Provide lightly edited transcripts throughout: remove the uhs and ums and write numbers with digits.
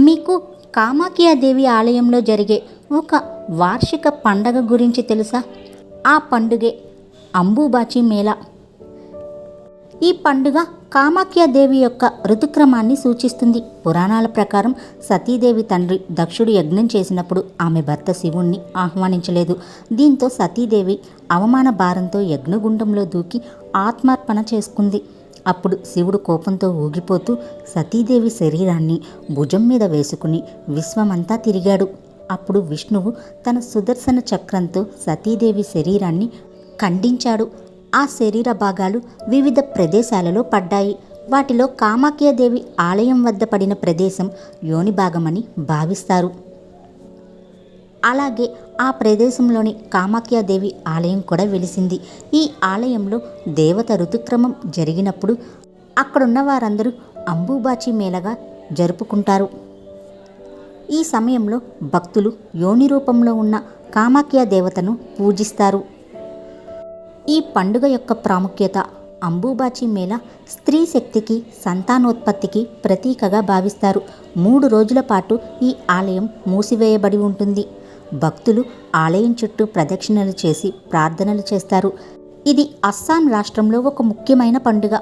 మీకు కామాఖ్యాదేవి ఆలయంలో జరిగే ఒక వార్షిక పండగ గురించి తెలుసా? ఆ పండుగే అంబుబాచి మేళా. ఈ పండుగ కామాఖ్యాదేవి యొక్క ఋతుక్రమాన్ని సూచిస్తుంది. పురాణాల ప్రకారం సతీదేవి తండ్రి దక్షుడు యజ్ఞం చేసినప్పుడు ఆమె భర్త శివుణ్ణి ఆహ్వానించలేదు. దీంతో సతీదేవి అవమాన భారంతో యజ్ఞగుండంలో దూకి ఆత్మార్పణ చేసుకుంది. అప్పుడు శివుడు కోపంతో ఊగిపోతూ సతీదేవి శరీరాన్ని భుజం మీద వేసుకుని విశ్వమంతా తిరిగాడు. అప్పుడు విష్ణువు తన సుదర్శన చక్రంతో సతీదేవి శరీరాన్ని ఖండించాడు. ఆ శరీర భాగాలు వివిధ ప్రదేశాలలో పడ్డాయి. వాటిలో కామాఖ్యాదేవి ఆలయం వద్ద పడిన ప్రదేశం యోని భాగమని భావిస్తారు. అలాగే ఆ ప్రదేశంలోని కామాఖ్యాదేవి ఆలయం కూడా వెలిసింది. ఈ ఆలయంలో దేవత ఋతుక్రమం జరిగినప్పుడు అక్కడున్న వారందరూ అంబుబాచి మేళగా జరుపుకుంటారు. ఈ సమయంలో భక్తులు యోని రూపంలో ఉన్న కామాఖ్యా దేవతను పూజిస్తారు. ఈ పండుగ యొక్క ప్రాముఖ్యత: అంబుబాచి మేళా స్త్రీ శక్తికి, సంతానోత్పత్తికి ప్రతీకగా భావిస్తారు. 3 రోజుల పాటు ఈ ఆలయం మూసివేయబడి ఉంటుంది. భక్తులు ఆలయం చుట్టూ ప్రదక్షిణలు చేసి ప్రార్థనలు చేస్తారు. ఇది అస్సాం రాష్ట్రంలో ఒక ముఖ్యమైన పండుగ.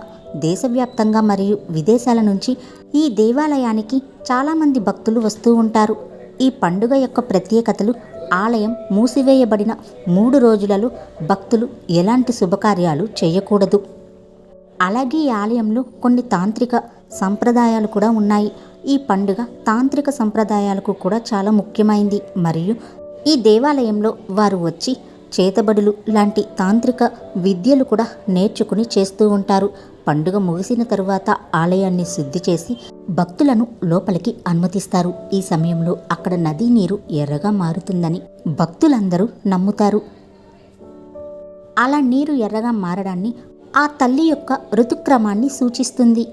దేశవ్యాప్తంగా మరియు విదేశాల నుంచి ఈ దేవాలయానికి చాలామంది భక్తులు వస్తూ ఉంటారు. ఈ పండుగ యొక్క ప్రత్యేకతలు: ఆలయం మూసివేయబడిన 3 రోజులలో భక్తులు ఎలాంటి శుభకార్యాలు చేయకూడదు. అలాగే ఈ ఆలయంలో కొన్ని తాంత్రిక సంప్రదాయాలు కూడా ఉన్నాయి. ఈ పండుగ తాంత్రిక సంప్రదాయాలకు కూడా చాలా ముఖ్యమైంది. మరియు ఈ దేవాలయంలో వారు వచ్చి చేతబడులు లాంటి తాంత్రిక విద్యలు కూడా నేర్చుకుని చేస్తూ ఉంటారు. పండుగ ముగిసిన తరువాత ఆలయాన్ని శుద్ధి చేసి భక్తులను లోపలికి అనుమతిస్తారు. ఈ సమయంలో అక్కడ నదీ నీరు ఎర్రగా మారుతుందని భక్తులందరూ నమ్ముతారు. అలా నీరు ఎర్రగా మారడాన్ని ఆ తల్లి యొక్క ఋతుక్రమాన్ని సూచిస్తుంది.